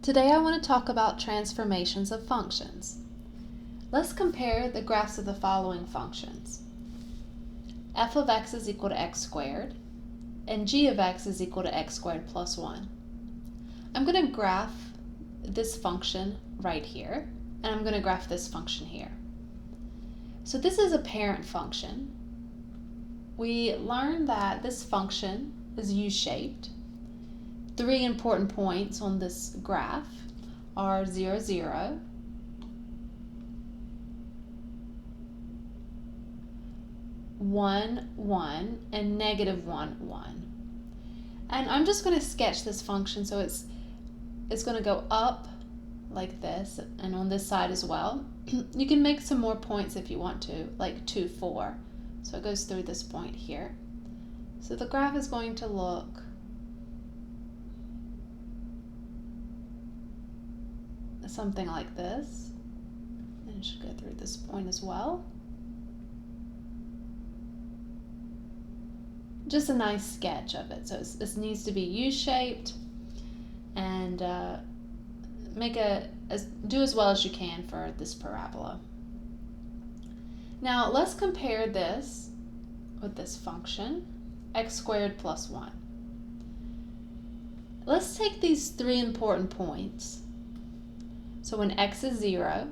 Today I want to talk about transformations of functions. Let's compare the graphs of the following functions. F of x is equal to x squared, and g of x is equal to x squared plus 1. I'm going to graph this function right here, and I'm going to graph this function here. So this is a parent function. We learned that this function is U-shaped. Three important points on this graph are 0, 0, 1, 1, and negative 1, 1. And I'm just going to sketch this function so it's going to go up like this and on this side as well. You can make some more points if you want to, like 2, 4. So it goes through this point here. So the graph is going to look something like this, and it should go through this point as well. Just a nice sketch of it. So this needs to be U-shaped, and do as well as you can for this parabola. Now let's compare this with this function, x squared plus 1. Let's take these three important points. So when x is 0,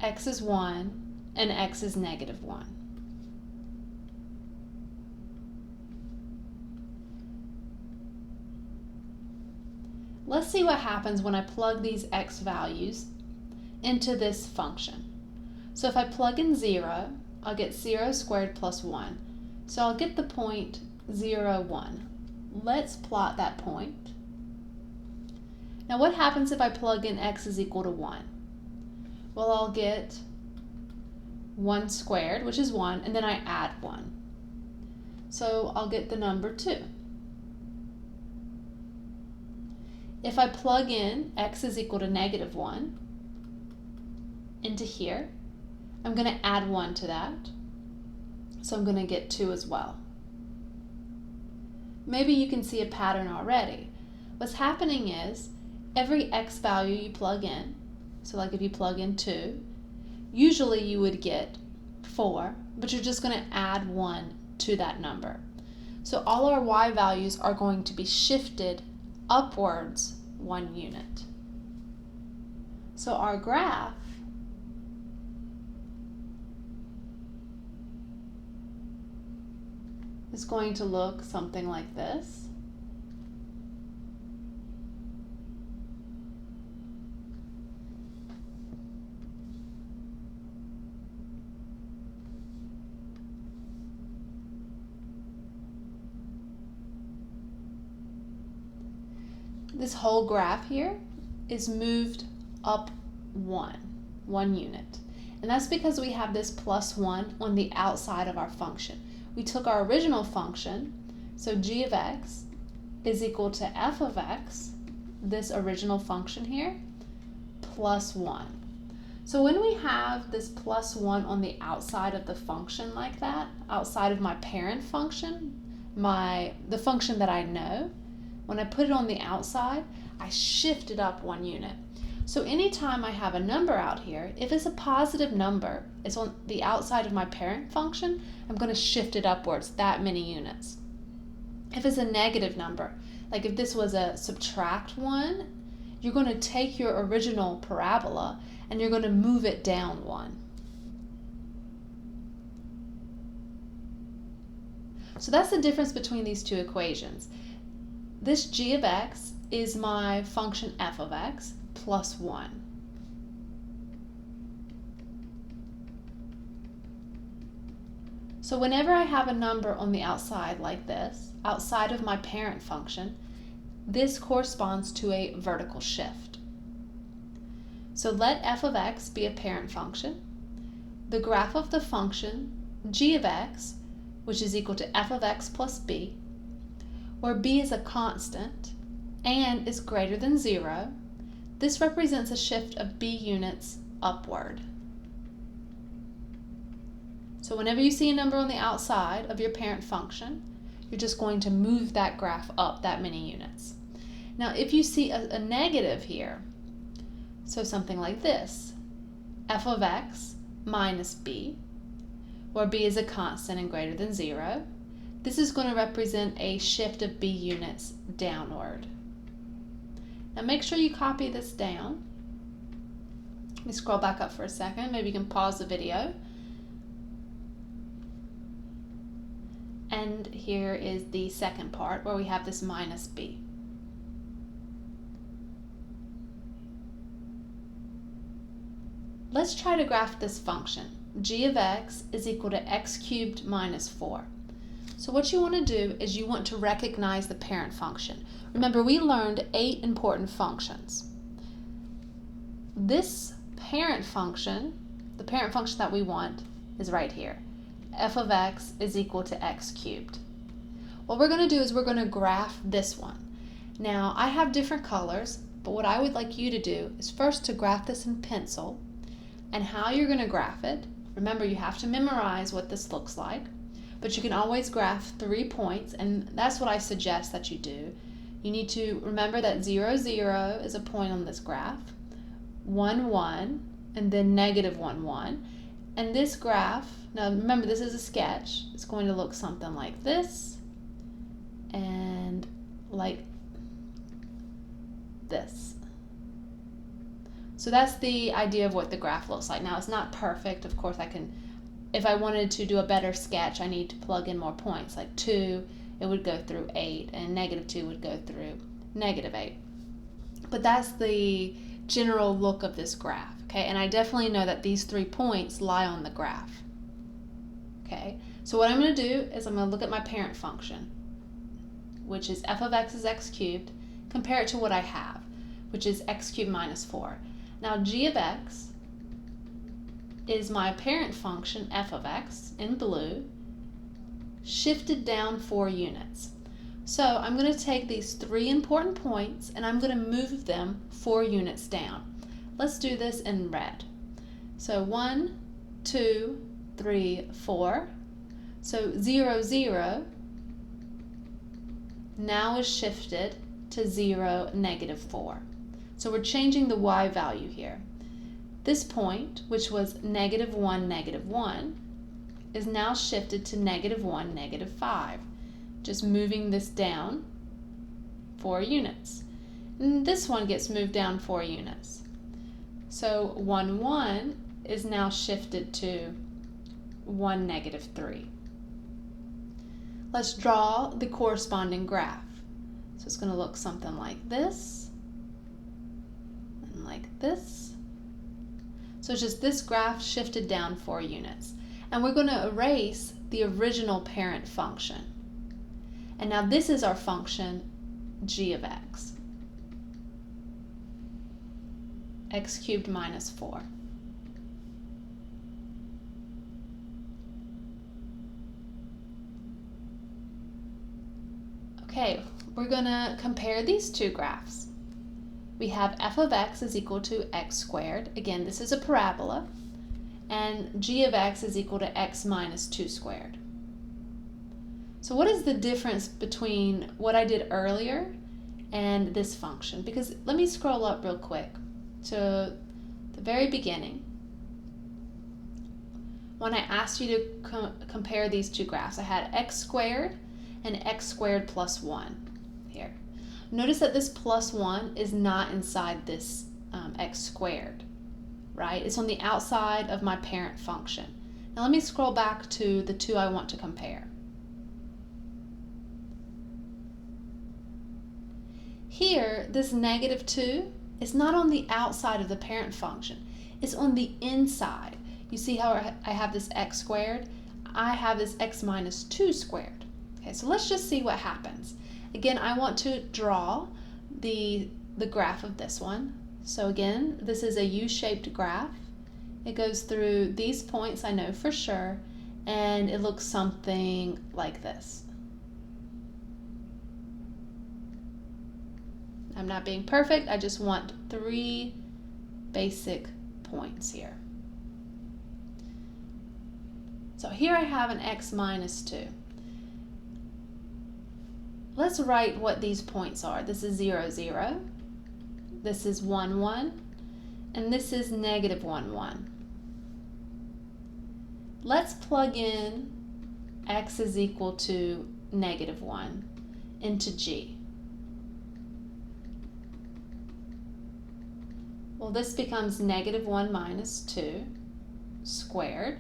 x is 1, and x is negative 1. Let's see what happens when I plug these x values into this function. So if I plug in 0, I'll get 0 squared plus 1. So I'll get the point 0, 1. Let's plot that point. Now what happens if I plug in x is equal to 1? Well, I'll get 1 squared, which is 1, and then I add 1. So I'll get the number 2. If I plug in x is equal to negative 1 into here, I'm going to add 1 to that. So I'm going to get 2 as well. Maybe you can see a pattern already. What's happening is every x value you plug in, so like if you plug in 2, usually you would get 4, but you're just going to add 1 to that number. So all our y values are going to be shifted upwards 1 unit. So our graph is going to look something like this. This whole graph here is moved up 1 unit. And that's because we have this plus 1 on the outside of our function. We took our original function, so g of x is equal to f of x, this original function here, plus 1. So when we have this plus 1 on the outside of the function like that, outside of my parent function, the function that I know, when I put it on the outside, I shift it up 1 unit. So anytime I have a number out here, if it's a positive number, it's on the outside of my parent function, I'm going to shift it upwards that many units. If it's a negative number, like if this was a subtract 1, you're going to take your original parabola and you're going to move it down 1. So that's the difference between these two equations. This g of x is my function f of x plus 1. So whenever I have a number on the outside like this, outside of my parent function, this corresponds to a vertical shift. So let f of x be a parent function. The graph of the function g of x, which is equal to f of x plus b, where b is a constant and is greater than 0, this represents a shift of b units upward. So whenever you see a number on the outside of your parent function, you're just going to move that graph up that many units. Now, if you see a negative here, so something like this, f of x minus b, where b is a constant and greater than 0, this is going to represent a shift of b units downward. Now make sure you copy this down. Let me scroll back up for a second. Maybe you can pause the video. And here is the second part where we have this minus b. Let's try to graph this function. G of x is equal to x cubed minus 4. So what you want to do is you want to recognize the parent function. Remember, we learned 8 important functions. This parent function, the parent function that we want, is right here. F of x is equal to x cubed. What we're going to do is we're going to graph this one. Now, I have different colors, but what I would like you to do is first to graph this in pencil, and how you're going to graph it. Remember, you have to memorize what this looks like, but you can always graph 3 points, and that's what I suggest that you do. You need to remember that 0, 0 is a point on this graph, 1, 1, and then negative 1, 1. And this graph, now remember this is a sketch, it's going to look something like this, and like this. So that's the idea of what the graph looks like. Now it's not perfect, of course. If I wanted to do a better sketch, I need to plug in more points, like 2, it would go through 8, and negative 2 would go through negative 8. But that's the general look of this graph, okay? And I definitely know that these 3 points lie on the graph, okay? So what I'm going to do is I'm going to look at my parent function, which is f of x is x cubed, compare it to what I have, which is x cubed minus 4. Now g of x is my parent function, f of x, in blue, shifted down 4 units. So I'm going to take these 3 important points and I'm going to move them 4 units down. Let's do this in red. So 1, 2, 3, 4. So 0, 0 now is shifted to 0, negative 4. So we're changing the y value here. This point, which was negative 1, negative 1, is now shifted to negative 1, negative 5. Just moving this down 4 units. And this one gets moved down 4 units. So 1, 1 is now shifted to 1, negative 3. Let's draw the corresponding graph. So it's going to look something like this, and like this. So it's just this graph shifted down 4 units. And we're going to erase the original parent function. And now this is our function, g of x. X cubed minus 4. Okay, we're going to compare these 2 graphs. We have f of x is equal to x squared. Again, this is a parabola. And g of x is equal to x minus 2 squared. So what is the difference between what I did earlier and this function? Because let me scroll up real quick to the very beginning. When I asked you to compare these 2 graphs, I had x squared and x squared plus 1 here. Notice that this plus 1 is not inside this x squared, right? It's on the outside of my parent function. Now let me scroll back to the 2 I want to compare. Here, this negative 2 is not on the outside of the parent function. It's on the inside. You see how I have this x squared? I have this x minus 2 squared. Okay, so let's just see what happens. Again, I want to draw the graph of this one. So again, this is a U-shaped graph. It goes through these points, I know for sure, and it looks something like this. I'm not being perfect, I just want 3 basic points here. So here I have an x minus 2. let's write what these points are. This is 0, 0. This is 1, 1. And this is negative 1, 1. Let's plug in x is equal to negative 1 into g. Well, this becomes negative 1 minus 2 squared.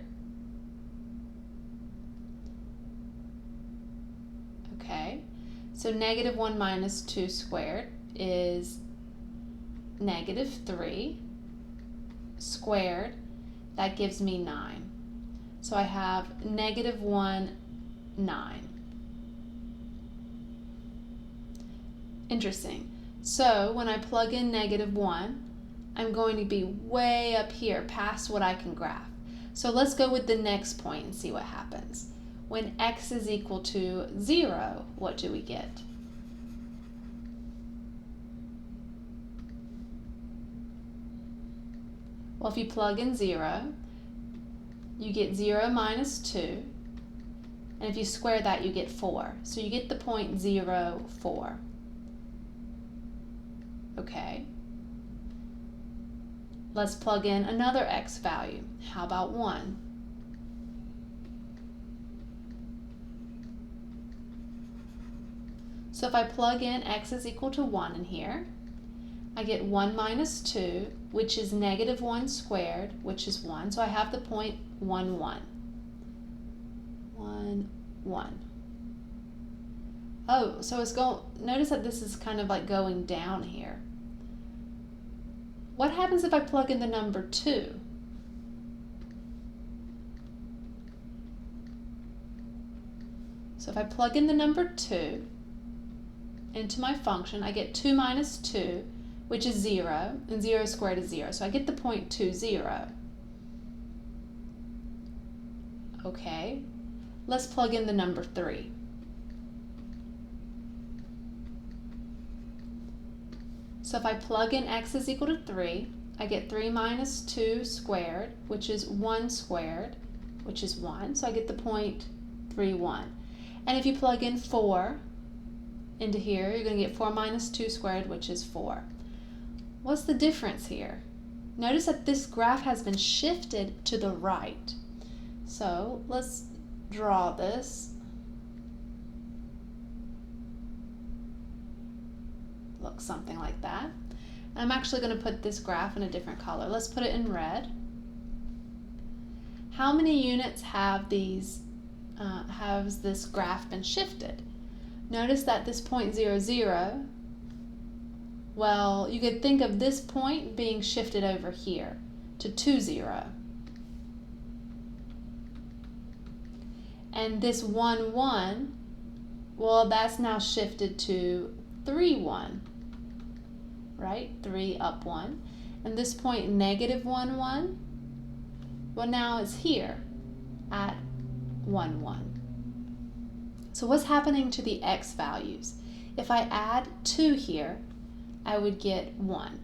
Okay, so negative 1 minus 2 squared is negative 3 squared. That gives me 9. So I have negative 1, 9. Interesting. So when I plug in negative 1, I'm going to be way up here past what I can graph. So let's go with the next point and see what happens. When x is equal to 0, what do we get? Well, if you plug in 0, you get 0 minus 2. And if you square that, you get 4. So you get the point 0, 4. Okay. Let's plug in another x value. How about 1? So if I plug in x is equal to 1 in here, I get 1 minus 2, which is negative 1 squared, which is 1. So I have the point 1, 1. 1, 1. Oh, so it's going, notice that this is kind of like going down here. What happens if I plug in the number 2? So if I plug in the number 2 into my function, I get 2 minus 2, which is 0, and 0 squared is 0. So I get the point 2, 0. Okay, let's plug in the number 3. So if I plug in x is equal to 3, I get 3 minus 2 squared, which is 1 squared, which is 1. So I get the point 3, 1. And if you plug in 4 into here, you're going to get 4 minus 2 squared, which is 4. What's the difference here? Notice that this graph has been shifted to the right. So let's draw this. Looks something like that. And I'm actually going to put this graph in a different color. Let's put it in red. How many units have these? Has this graph been shifted? Notice that this point 0, 0. Well, you could think of this point being shifted over here to 2, 0. And this 1, 1, well, that's now shifted to 3, 1, right? 3 up 1. And this point negative 1, 1, well, now it's here at 1, 1. So what's happening to the x values? If I add 2 here, I would get 1.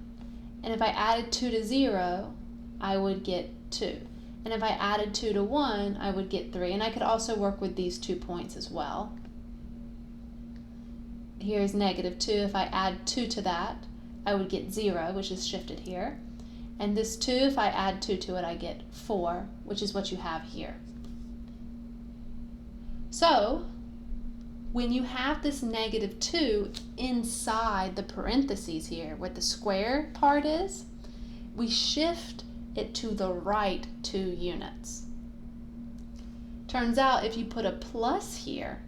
And if I added 2 to 0, I would get 2. And if I added 2 to 1, I would get 3. And I could also work with these 2 points as well. Here's negative 2. If I add 2 to that, I would get 0, which is shifted here. And this 2, if I add 2 to it, I get 4, which is what you have here. So when you have this negative 2 inside the parentheses here, where the square part is, we shift it to the right 2 units. Turns out if you put a plus here,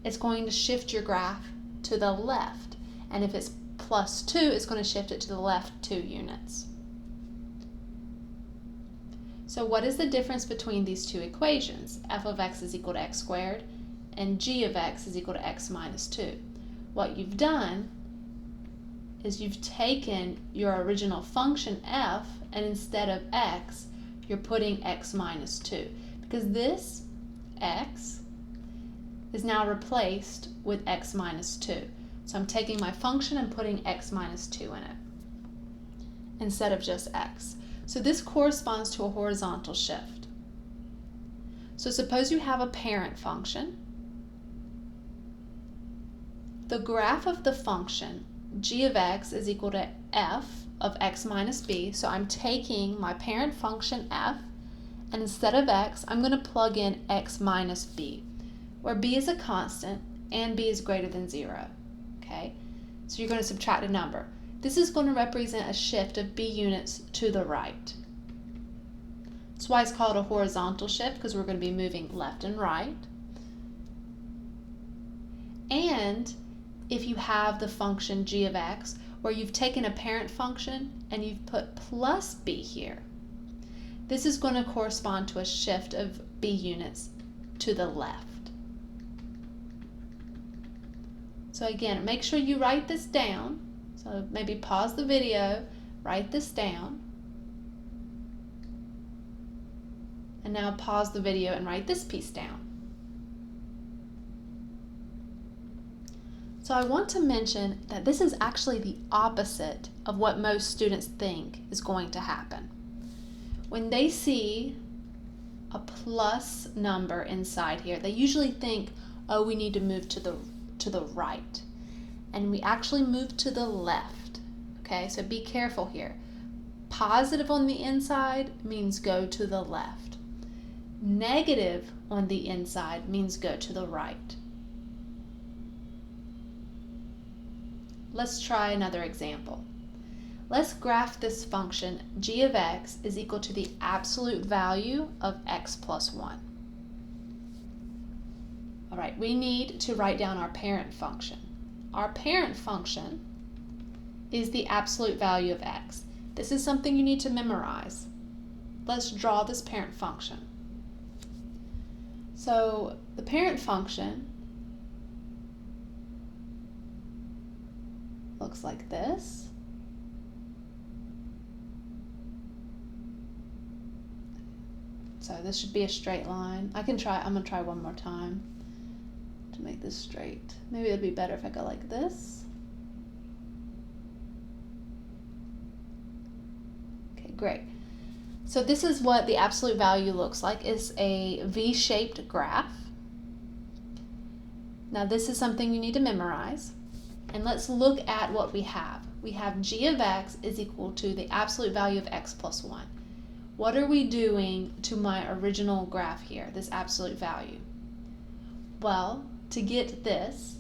it's going to shift your graph to the left. And if it's plus 2, it's going to shift it to the left 2 units. So what is the difference between these two equations? F of x is equal to x squared and g of x is equal to x minus 2. What you've done is you've taken your original function f, and instead of x, you're putting x minus 2. Because this x is now replaced with x minus 2. So I'm taking my function and putting x minus 2 in it instead of just x. So this corresponds to a horizontal shift. So suppose you have a parent function the graph of the function g of x is equal to f of x minus b. So I'm taking my parent function f, and instead of x, I'm going to plug in x minus b, where b is a constant and b is greater than 0. Okay, so you're going to subtract a number. This is going to represent a shift of b units to the right. That's why it's called a horizontal shift, because we're going to be moving left and right. And if you have the function g of x, where you've taken a parent function and you've put plus b here, this is going to correspond to a shift of b units to the left. So again, make sure you write this down. So maybe pause the video, write this down. And now pause the video and write this piece down. So I want to mention that this is actually the opposite of what most students think is going to happen. When they see a plus number inside here, they usually think, oh, we need to move to the right. And we actually move to the left. Okay, so be careful here. Positive on the inside means go to the left. Negative on the inside means go to the right. Let's try another example. Let's graph this function g of x is equal to the absolute value of x plus 1. All right, we need to write down our parent function. Our parent function is the absolute value of x. This is something you need to memorize. Let's draw this parent function. So the parent function looks like this. So this should be a straight line. I'm gonna try one more time to make this straight. Maybe it'd be better if I go like this. Okay, great. So this is what the absolute value looks like. It's a V-shaped graph. Now this is something you need to memorize. And let's look at what we have. We have g of x is equal to the absolute value of x plus 1. What are we doing to my original graph here, this absolute value? Well, to get this,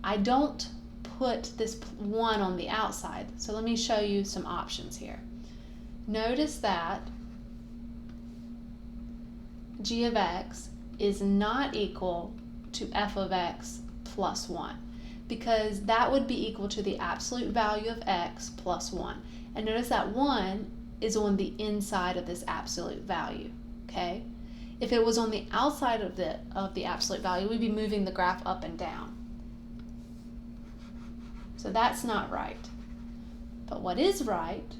I don't put this 1 on the outside. So let me show you some options here. Notice that g of x is not equal to f of x plus 1, because that would be equal to the absolute value of x plus 1. And notice that 1 is on the inside of this absolute value, okay? If it was on the outside of the absolute value, we'd be moving the graph up and down. So that's not right. But what is right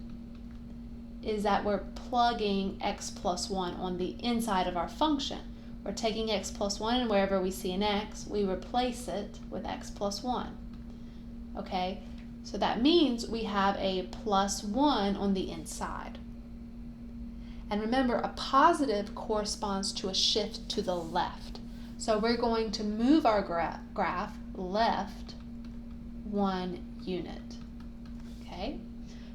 is that we're plugging x plus 1 on the inside of our function. We're taking x plus 1, and wherever we see an x, we replace it with x plus 1. Okay, so that means we have a plus 1 on the inside. And remember, a positive corresponds to a shift to the left. So we're going to move our graph left 1 unit. Okay,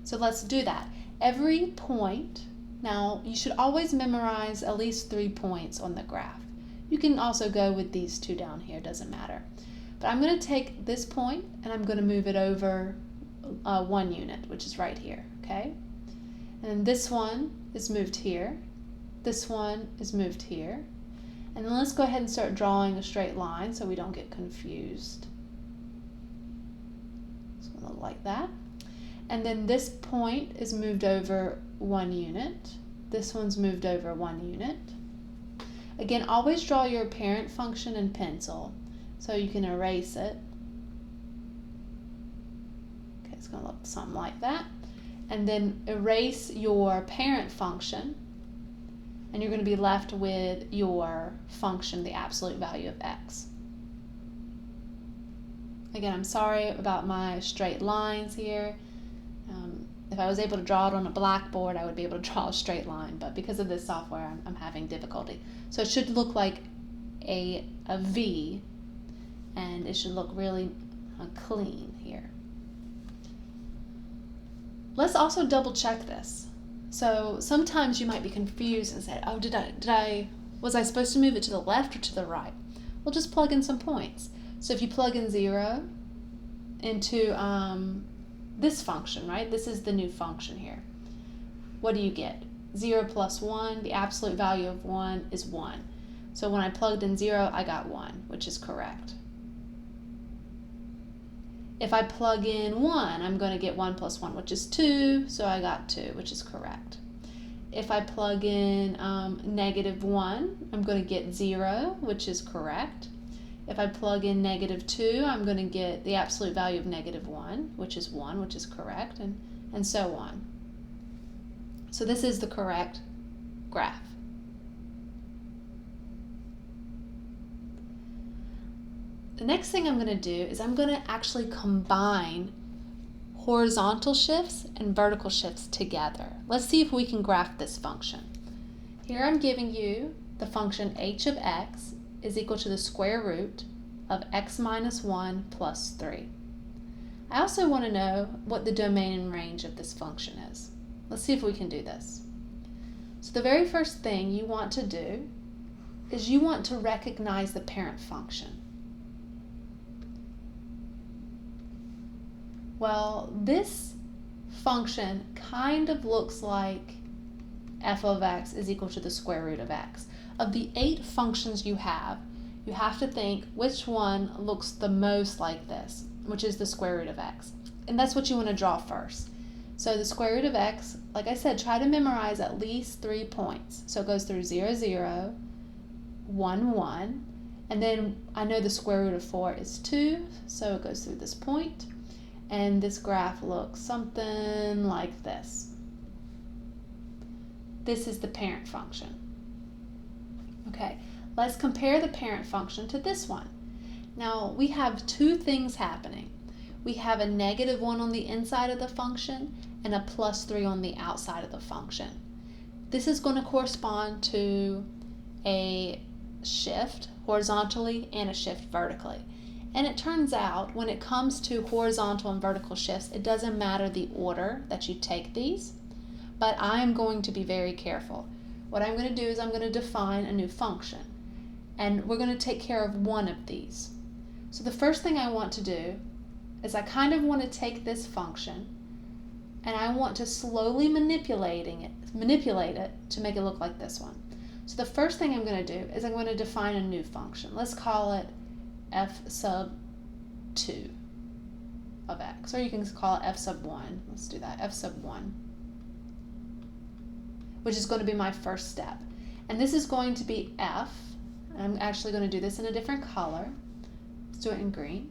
so let's do that. Every point, now you should always memorize at least 3 points on the graph. You can also go with these 2 down here, doesn't matter. But I'm going to take this point and I'm going to move it over 1 unit, which is right here, okay? And then this one is moved here. This one is moved here. And then let's go ahead and start drawing a straight line so we don't get confused. It's going to look like that. And then this point is moved over 1 unit. This one's moved over 1 unit. Again, always draw your parent function in pencil so you can erase it. Okay, it's going to look something like that. And then erase your parent function, and you're going to be left with your function, the absolute value of x. Again, I'm sorry about my straight lines here. If I was able to draw it on a blackboard, I would be able to draw a straight line, but because of this software, I'm having difficulty. So it should look like a V, and it should look really clean here. Let's also double check this. So sometimes you might be confused and say, oh, was I supposed to move it to the left or to the right? We'll just plug in some points. So if you plug in 0 into this function, right? This is the new function here. What do you get? 0 plus 1, the absolute value of 1 is 1. So when I plugged in 0, I got 1, which is correct. If I plug in 1, I'm going to get 1 plus 1, which is 2, so I got 2, which is correct. If I plug in negative 1, I'm going to get 0, which is correct. If I plug in negative 2, I'm going to get the absolute value of negative 1, which is 1, which is correct, and so on. So this is the correct graph. The next thing I'm going to do is I'm going to actually combine horizontal shifts and vertical shifts together. Let's see if we can graph this function. Here I'm giving you the function h of x is equal to the square root of x minus 1 plus 3. I also want to know what the domain and range of this function is. Let's see if we can do this. So the very first thing you want to do is you want to recognize the parent function. Well, this function kind of looks like f of x is equal to the square root of x. Of the 8 functions you have to think which one looks the most like this, which is the square root of x. And that's what you want to draw first. So the square root of x, like I said, try to memorize at least 3 points. So it goes through 0, 0, 1, 1, and then I know the square root of 4 is 2, so it goes through this point. And this graph looks something like this. This is the parent function. Okay, let's compare the parent function to this one. Now we have 2 things happening. We have a negative 1 on the inside of the function and a plus 3 on the outside of the function. This is going to correspond to a shift horizontally and a shift vertically. And it turns out when it comes to horizontal and vertical shifts, it doesn't matter the order that you take these, but I'm going to be very careful. What I'm going to do is I'm going to define a new function, and we're going to take care of one of these. So the first thing I want to do is I kind of want to take this function and I want to slowly manipulate it to make it look like this one. So the first thing I'm going to do is I'm going to define a new function. Let's call it f sub 2 of x, or you can call it f sub 1. Let's do that, f sub 1, which is going to be my first step. And this is going to be f, and I'm actually going to do this in a different color. Let's do it in green.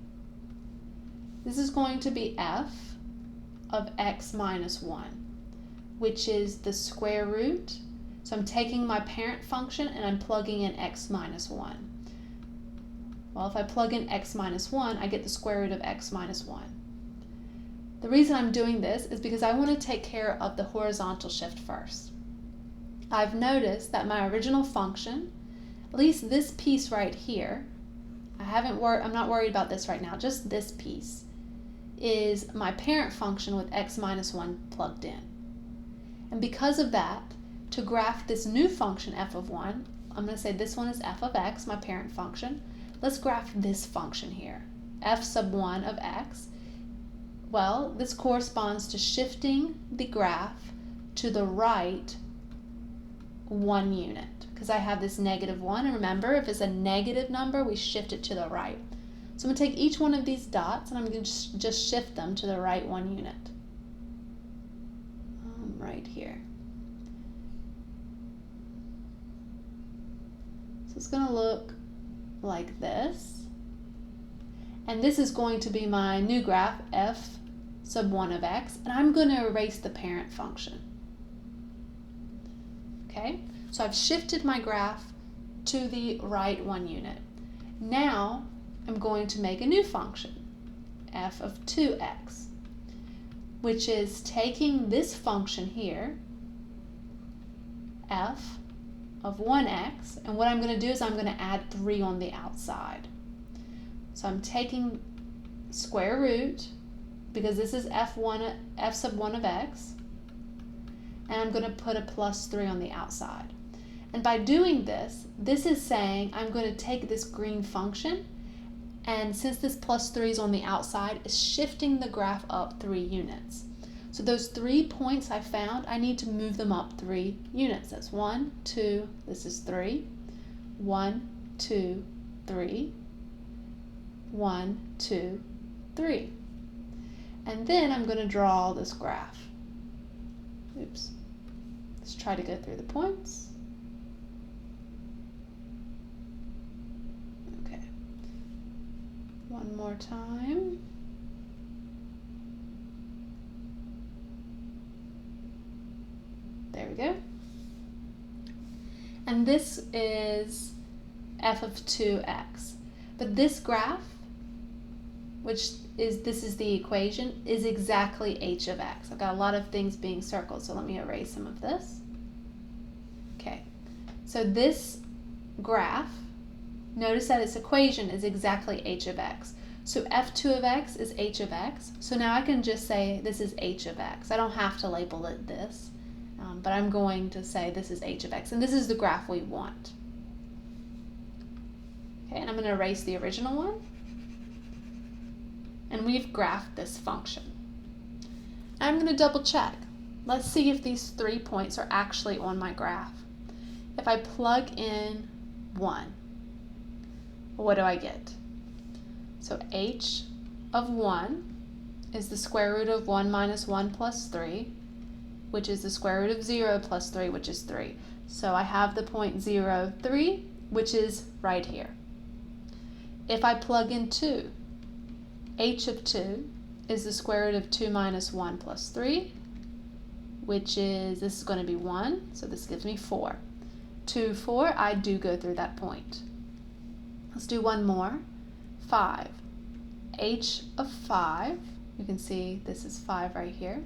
This is going to be f of x minus 1, which is the square root. So I'm taking my parent function and I'm plugging in x minus 1. Well, if I plug in x minus 1, I get the square root of x minus 1. The reason I'm doing this is because I want to take care of the horizontal shift first. I've noticed that my original function, at least this piece right here, I'm not worried about this right now, just this piece, is my parent function with x minus 1 plugged in. And because of that, to graph this new function f of 1, I'm going to say this one is f of x, my parent function. Let's graph this function here, f sub 1 of x. Well, this corresponds to shifting the graph to the right 1 unit, because I have this negative 1, and remember, if it's a negative number, we shift it to the right. So I'm going to take each one of these dots and I'm going to just shift them to the right 1 unit. Right here. So it's going to look like this. And this is going to be my new graph, f sub 1 of x, and I'm going to erase the parent function. Okay, so I've shifted my graph to the right 1 unit. Now I'm going to make a new function, f of 2x, which is taking this function here, f of 1x, and what I'm going to do is I'm going to add 3 on the outside. So I'm taking square root, because this is f sub 1 of x, and I'm going to put a plus 3 on the outside. And by doing this, this is saying I'm going to take this green function, and since this plus 3 is on the outside, it's shifting the graph up 3 units. So those 3 points I found, I need to move them up 3 units. That's 1, 2, this is 3, 1, 2, 3, 1, 2, 3. And then I'm going to draw this graph. Oops. Let's try to go through the points. Okay. One more time. There we go. And this is f of 2x. But this graph, this is the equation, is exactly h of x. I've got a lot of things being circled, so let me erase some of this. Okay, so this graph, notice that its equation is exactly h of x. So f2 of x is h of x. So now I can just say this is h of x. I don't have to label it this, but I'm going to say this is h of x. And this is the graph we want. Okay, and I'm going to erase the original one. And we've graphed this function. I'm going to double check. Let's see if these 3 points are actually on my graph. If I plug in 1, what do I get? So h of 1 is the square root of 1 minus 1 plus 3, which is the square root of 0 plus 3, which is 3. So I have the point 0, 3, which is right here. If I plug in 2, h of 2 is the square root of 2 minus 1 plus 3, which is, this is going to be 1, so this gives me 4. 2, 4, I do go through that point. Let's do one more. 5. H of 5, you can see this is 5 right here,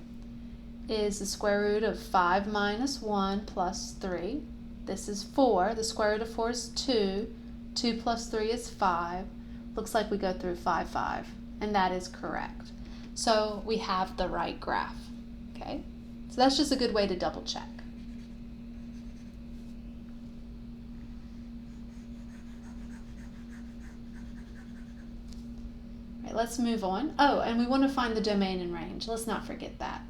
is the square root of 5 minus 1 plus 3. This is 4. The square root of 4 is 2. 2 plus 3 is 5. Looks like we go through 5, 5. And that is correct. So we have the right graph. Okay? So that's just a good way to double check. All right, let's move on. Oh, and we want to find the domain and range. Let's not forget that.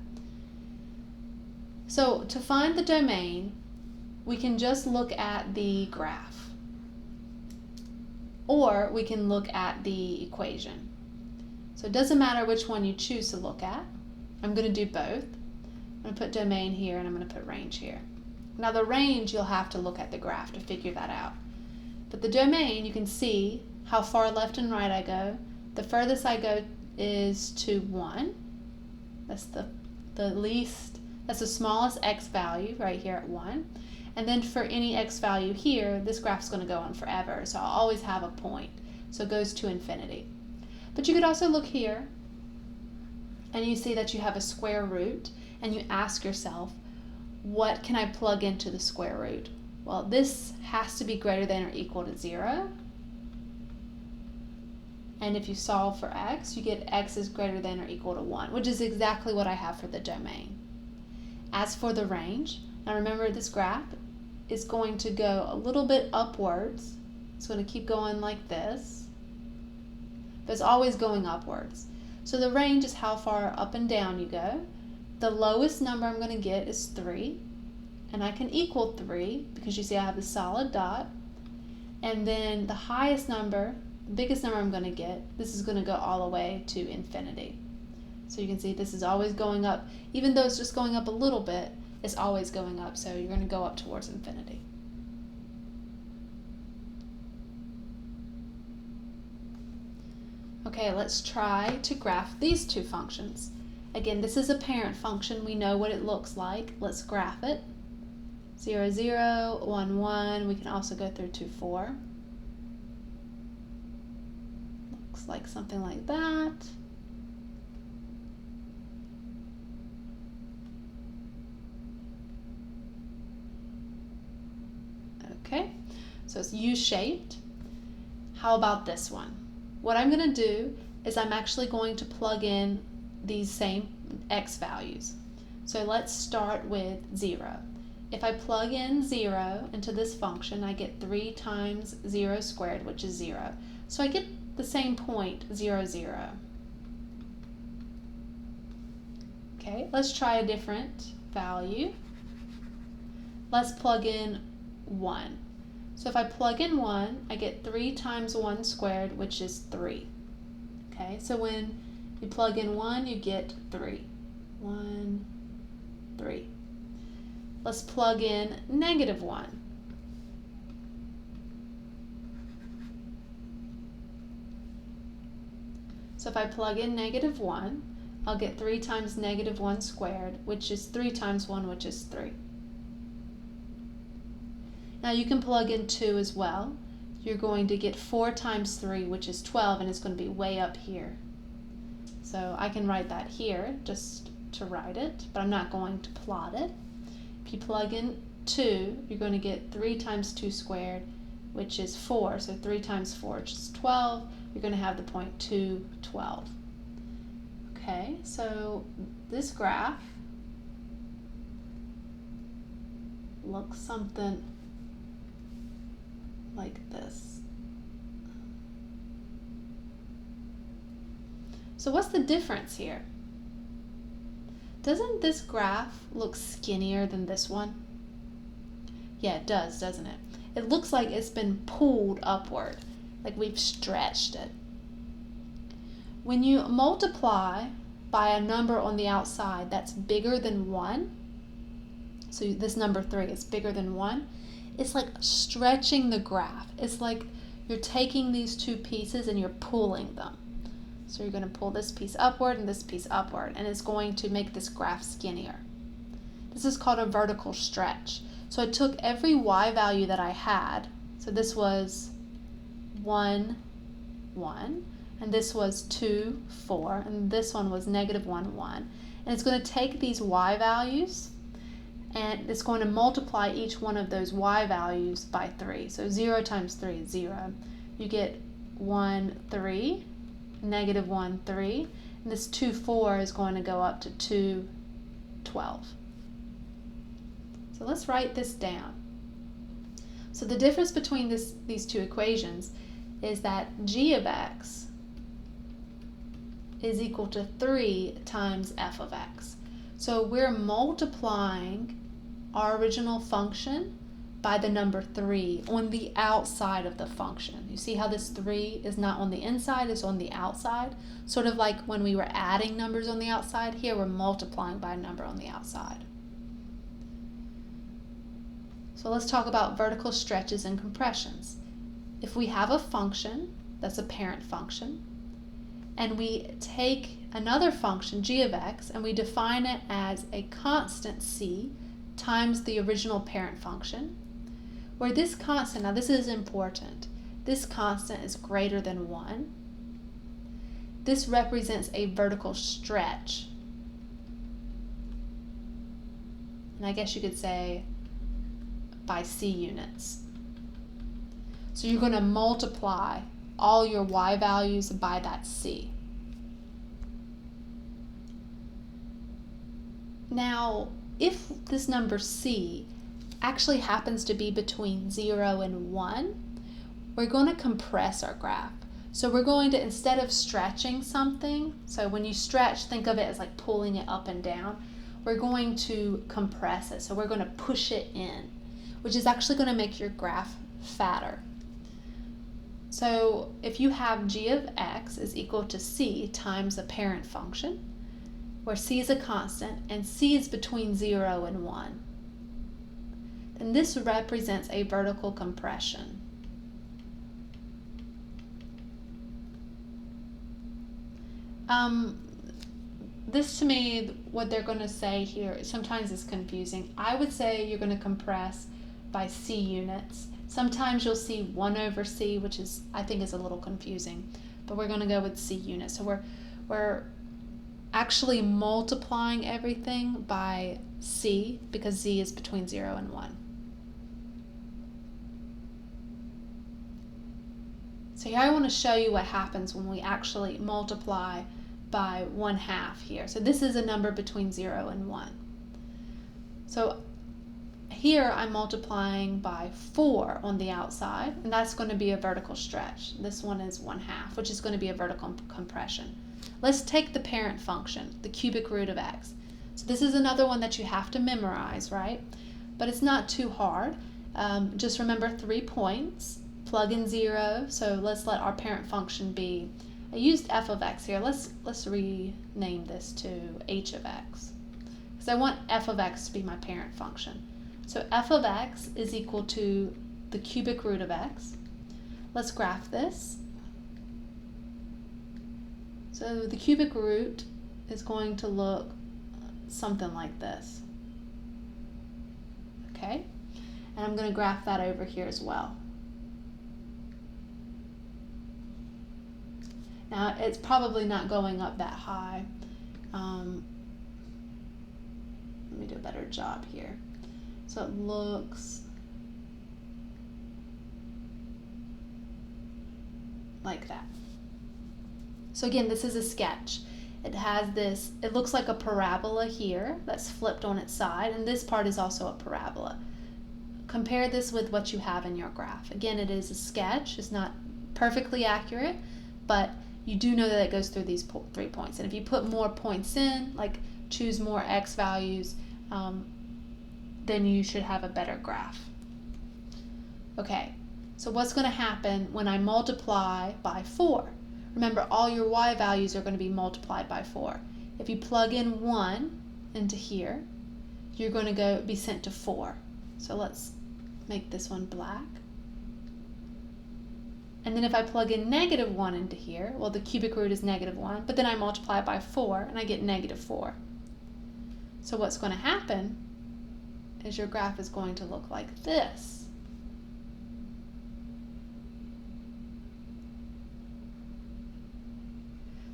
So to find the domain, we can just look at the graph, or we can look at the equation. So it doesn't matter which one you choose to look at. I'm going to do both. I'm going to put domain here and I'm going to put range here. Now the range, you'll have to look at the graph to figure that out. But the domain, you can see how far left and right I go. The furthest I go is to 1. That's the least, that's the smallest x value right here at 1. And then for any x value here, this graph's going to go on forever. So I'll always have a point. So it goes to infinity. But you could also look here and you see that you have a square root and you ask yourself, what can I plug into the square root? Well, this has to be greater than or equal to 0. And if you solve for x, you get x is greater than or equal to 1, which is exactly what I have for the domain. As for the range, now remember this graph is going to go a little bit upwards. It's going to keep going like this, but it's always going upwards. So the range is how far up and down you go. The lowest number I'm going to get is 3, and I can equal 3 because you see I have the solid dot. And then the highest number, the biggest number I'm going to get, this is going to go all the way to infinity. So you can see this is always going up. Even though it's just going up a little bit, it's always going up. So you're going to go up towards infinity. Okay, let's try to graph these two functions. Again, this is a parent function. We know what it looks like. Let's graph it. 0, 0, 1, 1. We can also go through 2, 4. Looks like something like that. Okay, so it's U-shaped. How about this one? What I'm going to do is I'm actually going to plug in these same x values. So let's start with 0. If I plug in 0 into this function, I get 3 times 0 squared, which is 0. So I get the same point, 0, 0. Okay, let's try a different value. Let's plug in 1. So if I plug in 1, I get 3 times 1 squared, which is 3. Okay, so when you plug in 1, you get 3. 1, 3. Let's plug in negative 1. So if I plug in negative 1, I'll get 3 times negative 1 squared, which is 3 times 1, which is 3. Now you can plug in 2 as well. You're going to get 4 times 3, which is 12, and it's going to be way up here. So I can write that here just to write it, but I'm not going to plot it. If you plug in 2, you're going to get 3 times 2 squared, which is 4. So 3 times 4, which is 12. You're going to have the point 2, 12. Okay, so this graph looks something like this. So what's the difference here? Doesn't this graph look skinnier than this one? Yeah, it does, doesn't it? It looks like it's been pulled upward, like we've stretched it. When you multiply by a number on the outside that's bigger than 1, so this number 3 is bigger than 1, it's like stretching the graph. It's like you're taking these two pieces and you're pulling them. So you're going to pull this piece upward and this piece upward, and it's going to make this graph skinnier. This is called a vertical stretch. So I took every y value that I had. So this was 1, 1, and this was 2, 4, and this one was negative 1, 1. And it's going to take these y values, and it's going to multiply each one of those y values by 3. So 0 times 3 is 0. You get 1, 3, negative 1, 3, and this 2, 4 is going to go up to 2, 12. So let's write this down. So the difference between these two equations is that g of x is equal to 3 times f of x. So we're multiplying our original function by the number 3 on the outside of the function. You see how this 3 is not on the inside, it's on the outside? Sort of like when we were adding numbers on the outside, here we're multiplying by a number on the outside. So let's talk about vertical stretches and compressions. If we have a function that's a parent function, and we take another function, g of x, and we define it as a constant c times the original parent function, where this constant, now this is important, this constant is greater than 1. This represents a vertical stretch. And I guess you could say by c units. So you're going to multiply all your y values by that c. Now, if this number c actually happens to be between 0 and 1, we're going to compress our graph. So we're going to, instead of stretching something, so when you stretch, think of it as like pulling it up and down, we're going to compress it. So we're going to push it in, which is actually going to make your graph fatter. So if you have g of x is equal to c times a parent function, where c is a constant and c is between 0 and 1, then this represents a vertical compression. This to me, what they're going to say here, sometimes is confusing. I would say you're going to compress by c units. Sometimes you'll see 1 over c, which is, I think, is a little confusing, but we're going to go with c units. So we're actually multiplying everything by c because z is between 0 and 1. So So here I want to show you what happens when we actually multiply by 1/2 here. So this is a number between 0 and 1. So here I'm multiplying by 4 on the outside, and that's going to be a vertical stretch. This one is 1/2, which is going to be a vertical compression. Let's take the parent function, the cubic root of x. So this is another one that you have to memorize, right? But it's not too hard. Just remember 3 points, plug in 0. So let's let our parent function be, I used f of x here. Let's rename this to h of x, because I want f of x to be my parent function. So f of x is equal to the cubic root of x. Let's graph this. So the cubic root is going to look something like this. Okay? And I'm going to graph that over here as well. Now, it's probably not going up that high. Let me do a better job here. So it looks like that. So again, this is a sketch. It has this, it looks like a parabola here that's flipped on its side, and this part is also a parabola. Compare this with what you have in your graph. Again, it is a sketch. It's not perfectly accurate, but you do know that it goes through these 3 points. And if you put more points in, like choose more x values, then you should have a better graph. Okay, so what's going to happen when I multiply by 4? Remember, all your y values are going to be multiplied by 4. If you plug in 1 into here, you're going to be sent to 4. So let's make this one black. And then if I plug in -1 into here, well, the cubic root is -1, but then I multiply it by 4 and I get -4. So what's going to happen is your graph is going to look like this.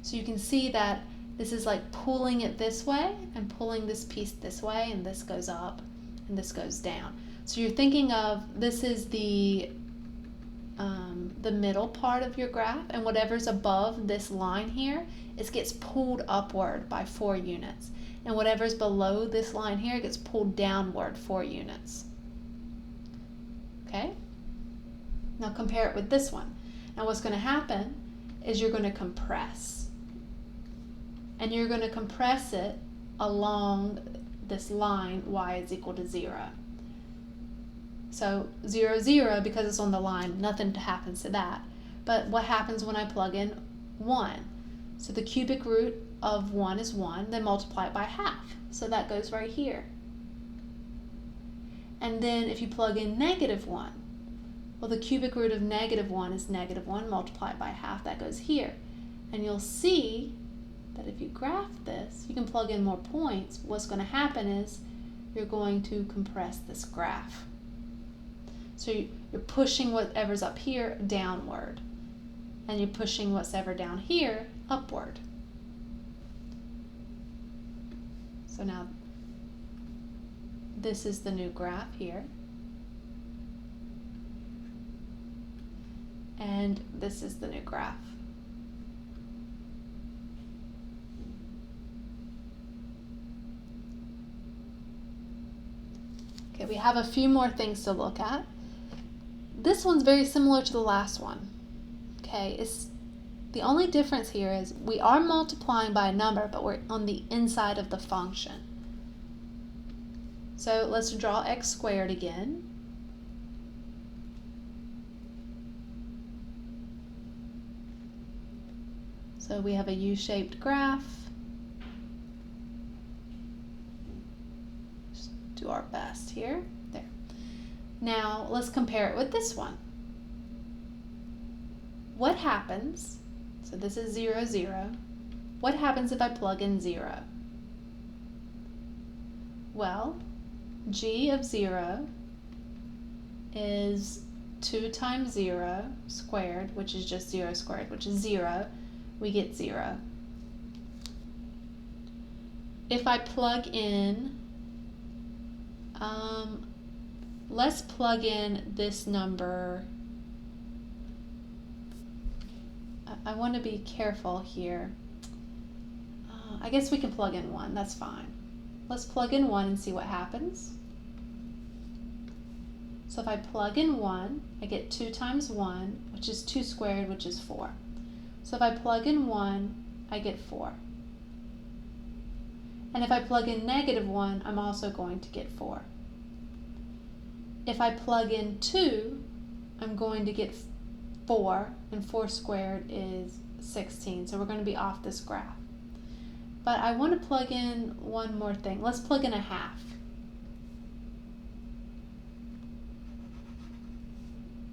So you can see that this is like pulling it this way and pulling this piece this way, and this goes up and this goes down. So you're thinking of this is the middle part of your graph, and whatever's above this line here, it gets pulled upward by 4 units. And whatever's below this line here gets pulled downward 4 units. Okay? Now compare it with this one. Now what's going to happen is you're going to compress. And you're going to compress it along this line, y is equal to 0. So 0, 0, because it's on the line, nothing happens to that. But what happens when I plug in 1? So the cubic root of 1 is 1, then multiply it by half. So that goes right here. And then if you plug in -1, well, the cubic root of -1 is -1, multiply it by half, that goes here. And you'll see that if you graph this, you can plug in more points. What's going to happen is you're going to compress this graph. So you're pushing whatever's up here downward, and you're pushing whatever down here upward. So now this is the new graph here, and this is the new graph. Okay, we have a few more things to look at. This one's very similar to the last one. Okay, the only difference here is we are multiplying by a number, but we're on the inside of the function. So let's draw x squared again. So we have a U-shaped graph. Just do our best here. There. Now let's compare it with this one. What happens, so this is 0, 0. What happens if I plug in 0? Well, g of 0 is 2 times 0 squared, which is just 0 squared, which is 0. We get 0. If I plug in, let's plug in this number I want to be careful here. I guess we can plug in 1, that's fine. Let's plug in 1 and see what happens. So if I plug in 1, I get 2 times 1, which is 2 squared, which is 4. So if I plug in 1, I get 4. And if I plug in -1, I'm also going to get 4. If I plug in 2, I'm going to get 4, and 4 squared is 16. So we're going to be off this graph. But I want to plug in one more thing. Let's plug in a half.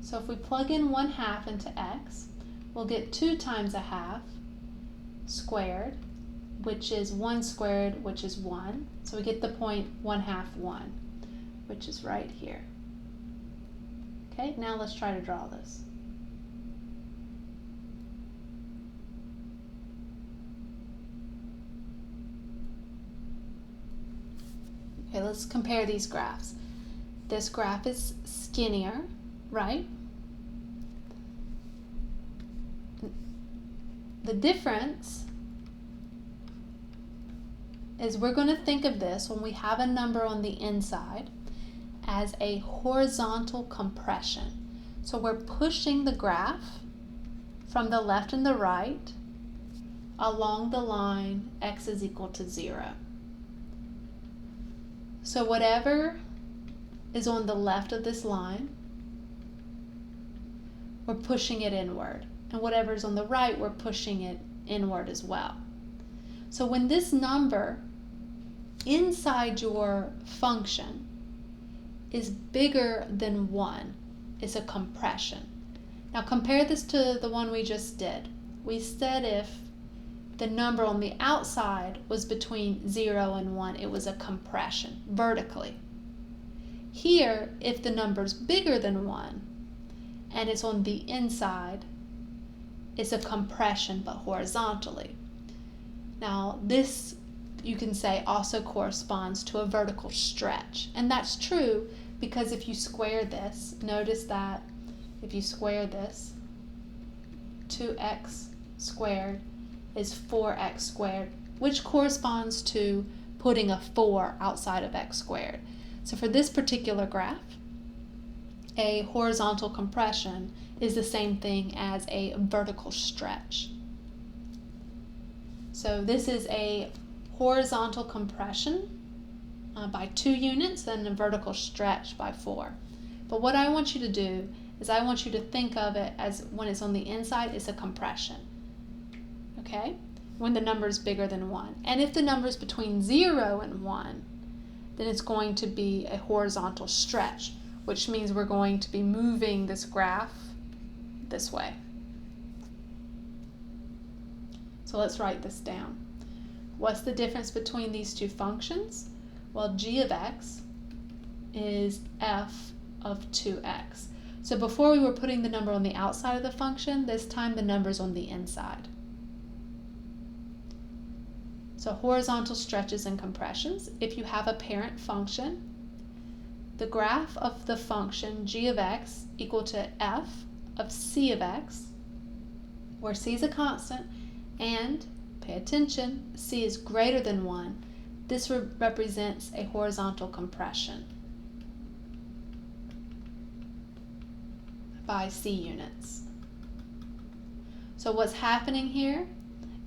So if we plug in 1/2 into x, we'll get 2 times a half squared, which is 1 squared, which is 1. So we get the point 1/2, 1, which is right here. Okay, now let's try to draw this. Okay, let's compare these graphs. This graph is skinnier, right? The difference is we're going to think of this when we have a number on the inside as a horizontal compression. So we're pushing the graph from the left and the right along the line x is equal to 0. So whatever is on the left of this line, we're pushing it inward. And whatever is on the right, we're pushing it inward as well. So when this number inside your function is bigger than 1, it's a compression. Now compare this to the one we just did. We said if the number on the outside was between 0 and 1, it was a compression, vertically. Here, if the number's bigger than 1, and it's on the inside, it's a compression, but horizontally. Now, this, you can say, also corresponds to a vertical stretch. And that's true because if you square this, notice that if you square this, 2x squared is 4x squared, which corresponds to putting a 4 outside of x squared. So for this particular graph, a horizontal compression is the same thing as a vertical stretch. So this is a horizontal compression by 2 units and a vertical stretch by 4. But what I want you to do is I want you to think of it as when it's on the inside, it's a compression. Okay? When the number is bigger than 1. And if the number is between 0 and 1, then it's going to be a horizontal stretch, which means we're going to be moving this graph this way. So let's write this down. What's the difference between these two functions? Well, g of x is f of 2x. So before we were putting the number on the outside of the function, this time the number's on the inside. So horizontal stretches and compressions. If you have a parent function, the graph of the function g of x equal to f of c of x, where c is a constant, and, pay attention, c is greater than 1, this represents a horizontal compression by c units. So what's happening here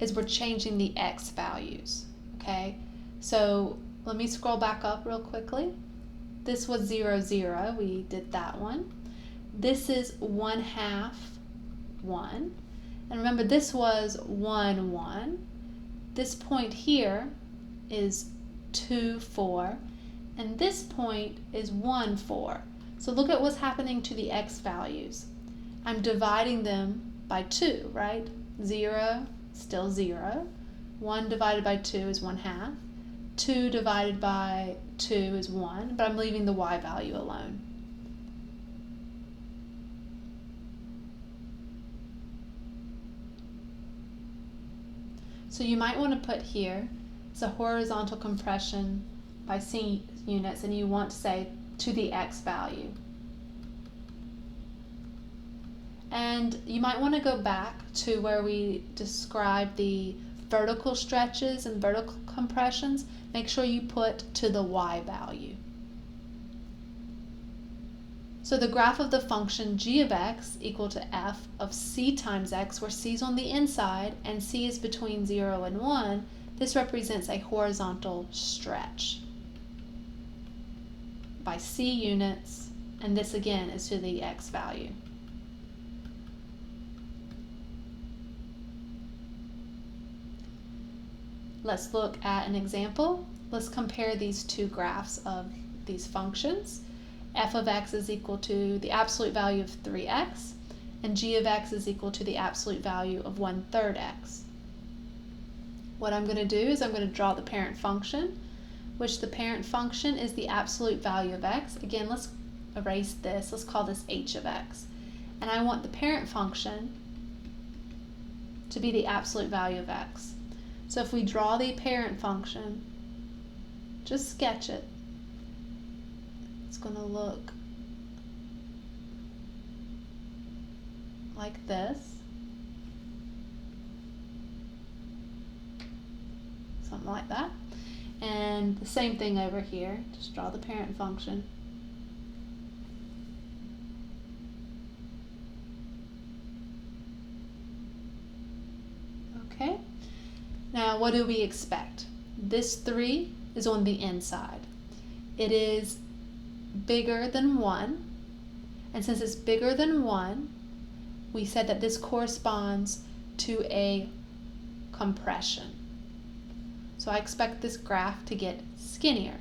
is we're changing the x values, okay? So let me scroll back up real quickly. This was 0, 0, we did that one. This is 1/2, 1. And remember, this was 1, 1. This point here is 2, 4. And this point is 1, 4. So look at what's happening to the x values. I'm dividing them by 2, right? 0, still 0. 1 divided by 2 is 1/2. 2 divided by 2 is 1, but I'm leaving the y value alone. So you might want to put here, it's a horizontal compression by c units, and you want to say to the x value. And you might want to go back to where we described the vertical stretches and vertical compressions. Make sure you put to the y value. So the graph of the function g of x equal to f of c times x, where c is on the inside and c is between 0 and 1, this represents a horizontal stretch by c units, and this again is to the x value. Let's look at an example. Let's compare these two graphs of these functions. F of x is equal to the absolute value of 3x, and g of x is equal to the absolute value of 1/3 x. What I'm going to do is I'm going to draw the parent function, which the parent function is the absolute value of x. Again, let's erase this. Let's call this h of x. And I want the parent function to be the absolute value of x. So if we draw the parent function, just sketch it. It's going to look like this. Something like that. And the same thing over here. Just draw the parent function. Okay. Now, what do we expect? This 3 is on the inside. It is bigger than 1, and since it's bigger than 1, we said that this corresponds to a compression. So I expect this graph to get skinnier.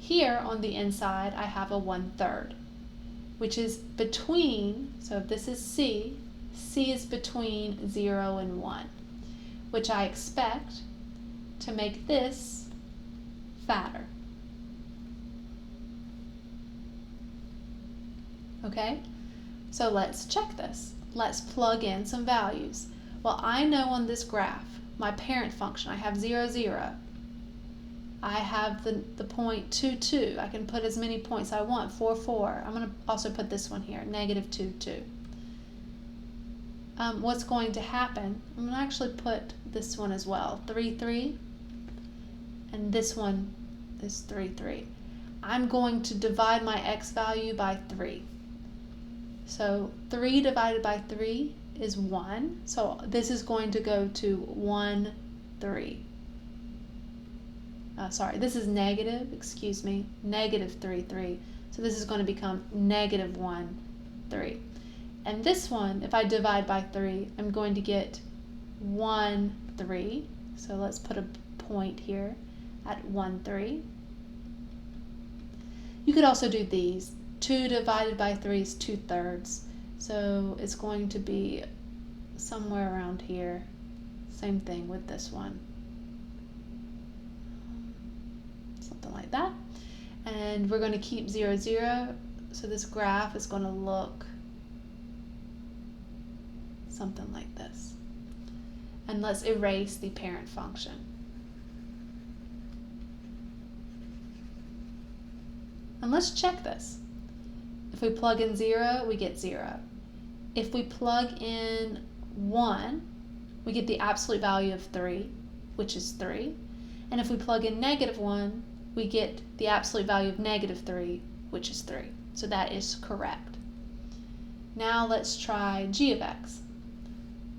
Here on the inside, I have a 1/3, which is between, so if this is C, C is between 0 and 1, which I expect to make this fatter. Okay, so let's check this. Let's plug in some values. Well, I know on this graph, my parent function, I have 0, 0. I have the point 2, 2. I can put as many points I want, 4, 4. I'm going to also put this one here, negative 2, 2. What's going to happen, I'm going to actually put this one as well, 3, 3, and this one is 3, 3. I'm going to divide my x value by 3. So 3 divided by 3 is 1. So this is going to go to 1, 3. Sorry, this is negative, excuse me, negative 3, 3. So this is going to become negative 1, 3. And this one, if I divide by 3, I'm going to get 1, 3. So let's put a point here at 1, 3. You could also do these. 2 divided by 3 is 2/3. So it's going to be somewhere around here. Same thing with this one. Something like that. And we're going to keep 0, 0. So this graph is going to look something like this. And let's erase the parent function. And let's check this. If we plug in 0, we get 0. If we plug in 1, we get the absolute value of 3, which is 3. And if we plug in negative 1, we get the absolute value of negative 3, which is 3. So that is correct. Now let's try g of x.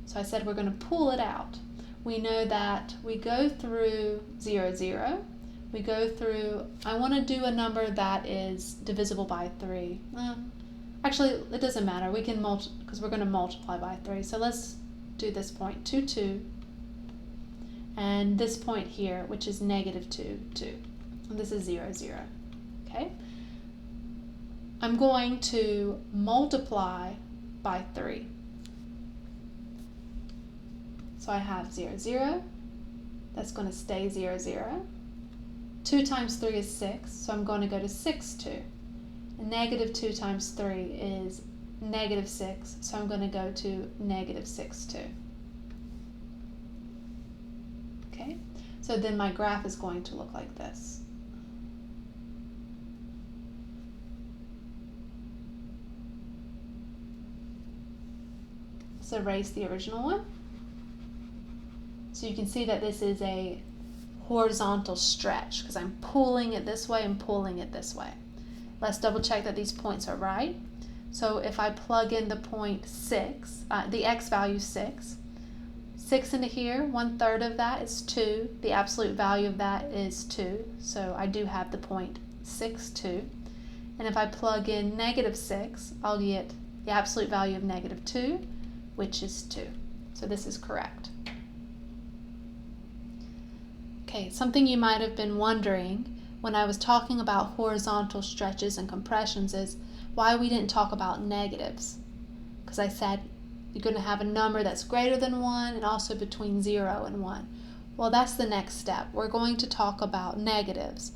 So I said we're going to pull it out. We know that we go through 0, 0. We go through, I want to do a number that is divisible by 3. Actually, it doesn't matter. We can because we're going to multiply by 3. So let's do this point, 2, 2. And this point here, which is negative 2, 2. And this is 0, 0. Okay? I'm going to multiply by 3. So I have 0, 0. That's going to stay 0, 0. 2 times 3 is 6, so I'm going to go to 6, 2. And negative 2 times 3 is negative 6, so I'm going to go to negative 6, 2. Okay, so then my graph is going to look like this. Let's erase the original one. So you can see that this is a horizontal stretch because I'm pulling it this way and pulling it this way. Let's double check that these points are right. So if I plug in the point 6, the x value 6 into here, 1/3 of that is 2. The absolute value of that is 2. So I do have the point 6,2. And if I plug in -6, I'll get the absolute value of -2, which is 2. So this is correct. Okay, something you might have been wondering when I was talking about horizontal stretches and compressions is why we didn't talk about negatives. Because I said you're going to have a number that's greater than 1 and also between 0 and 1. Well, that's the next step. We're going to talk about negatives.